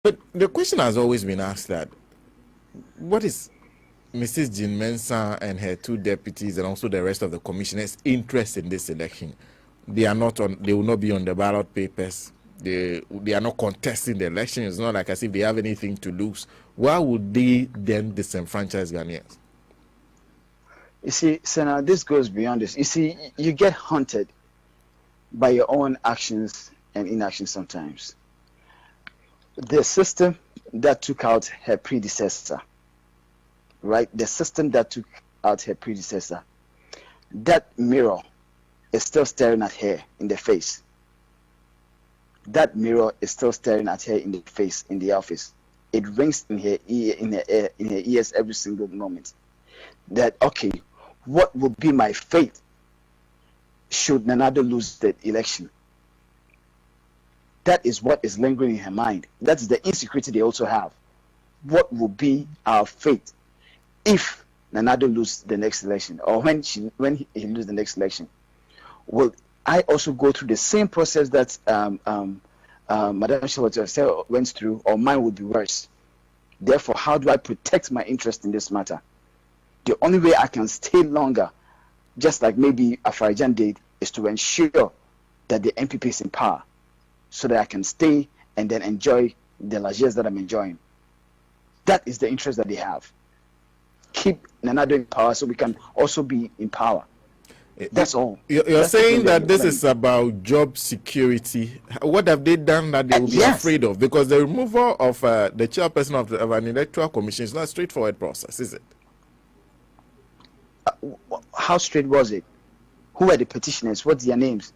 But the question has always been asked that what is Mrs. Jean Mensah and her two deputies and also the rest of the commissioners' interest in this election? They are not on. They will not be on the ballot papers. They are not contesting the election. It's not like as if they have anything to lose. Why would they then disenfranchise Ghanaians? You see, Senator, this goes beyond this. You see, you get haunted by your own actions and inaction sometimes. The system that took out her predecessor, right? The system that took out her predecessor, that mirror is still staring at her in the face. That mirror is still staring at her in the face in the office. It rings in her ear, in her ears every single moment. That, okay, what will be my fate should Nanado lose the election? That is what is lingering in her mind. That is the insecurity they also have. What will be our fate if Nanado loses the next election, or when he loses the next election? Will I also go through the same process that Madam Charlotte went through, or mine would be worse? Therefore, how do I protect my interest in this matter? The only way I can stay longer, just like maybe Afarijan did, is to ensure that the MPP is in power, so that I can stay and then enjoy the largesse that I'm enjoying. That is the interest that they have. Keep Nanado in power so we can also be in power. That's all. You're saying that this is about job security. What have they done that they will be afraid of? Because the removal of the chairperson of an electoral commission is not a straightforward process, is it? How straight was it? Who are the petitioners? What's their names?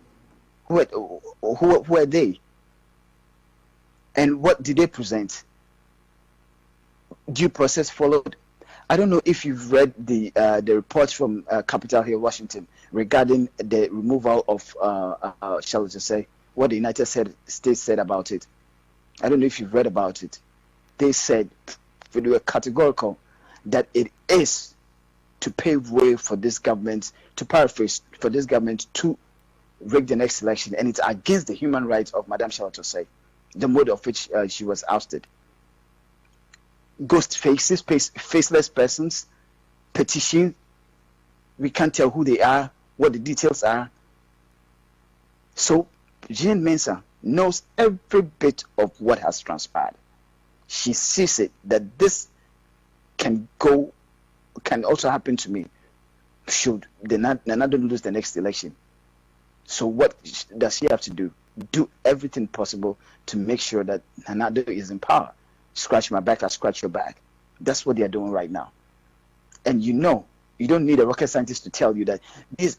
Who are they? And what did they present? Due process followed. I don't know if you've read the reports from Capitol Hill, Washington, regarding the removal of shall we say, what the United States said about it. I don't know if you've read about it. They said, they were categorical, that it is to pave way for this government, to paraphrase, for this government to rig the next election, and it's against the human rights of Madame Charlotte, the mode of which she was ousted. Ghost faces, faceless persons, petition. We can't tell who they are, what the details are. So Jean Mensah knows every bit of what has transpired. She sees it, that this can also happen to me should Nanado lose the next election. So what does she have to do? Do everything possible to make sure that Nanado is in power. Scratch my back, I scratch your back. That's what they're doing right now. And you don't need a rocket scientist to tell you that this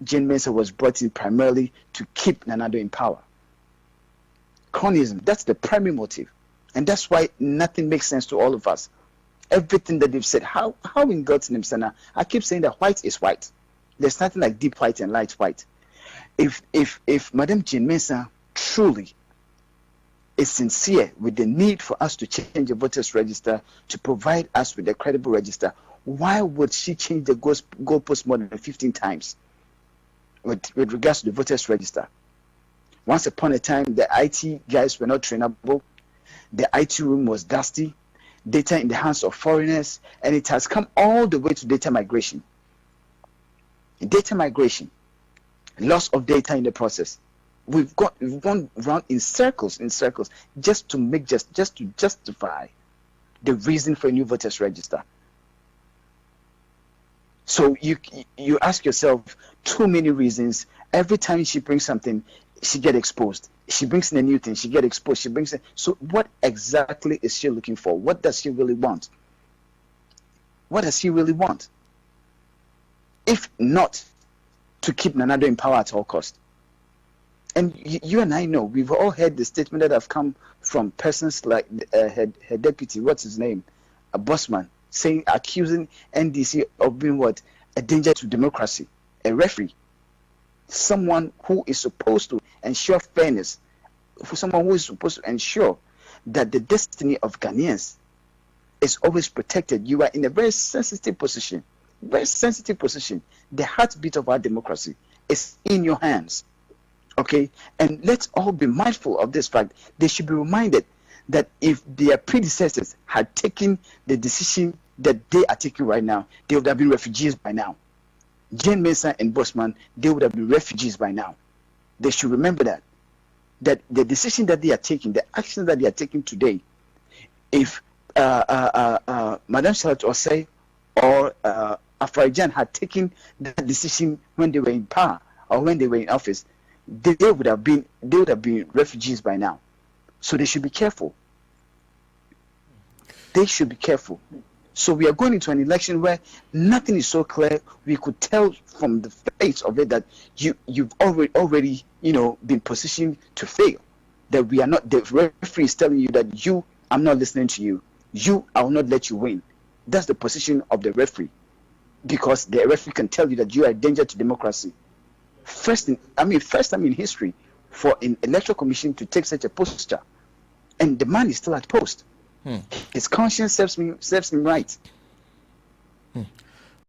Jean Mensah was brought in primarily to keep Nanado in power. Cronyism, that's the primary motive. And that's why nothing makes sense to all of us. Everything that they've said, how in God's name, Sana, I keep saying that white is white. There's nothing like deep white and light white. If Madam Jean Mensah truly is sincere with the need for us to change the voters register, to provide us with a credible register, why would she change the goalpost more than 15 times with regards to the voters register? Once upon a time, the IT guys were not trainable. The IT room was dusty, data in the hands of foreigners, and it has come all the way to data migration. Data migration, loss of data in the process. We've gone round in circles just to justify the reason for a new voters register. So you ask yourself too many reasons. Every time she brings something, she get exposed. She brings in a new thing, she get exposed. She brings in. So what exactly is she looking for? What does she really want? What does she really want? If not to keep Nanado in power at all costs. And you and I know, we've all heard the statement that have come from persons like her deputy, what's his name, a Bossman, accusing NDC of being what? A danger to democracy, a referee, someone who is supposed to ensure fairness, for someone who is supposed to ensure that the destiny of Ghanaians is always protected. You are in a very sensitive position, The heartbeat of our democracy is in your hands. Okay, and let's all be mindful of this fact. They should be reminded that if their predecessors had taken the decision that they are taking right now, they would have been refugees by now. Jane Mensah and Bosman, they would have been refugees by now. They should remember that the decision that they are taking, the action that they are taking today, if Madame Charlotte Osei or Afrajan had taken that decision when they were in power or when they were in office, they would have been refugees by now. So they should be careful. They should be careful. So we are going into an election where nothing is so clear. We could tell from the face of it that you've already been positioned to fail. That we are not. The referee is telling you that I'm not listening to you. I will not let you win. That's the position of the referee, because the referee can tell you that you are a danger to democracy. First time in history for an electoral commission to take such a posture, and the man is still at post. His conscience serves him right.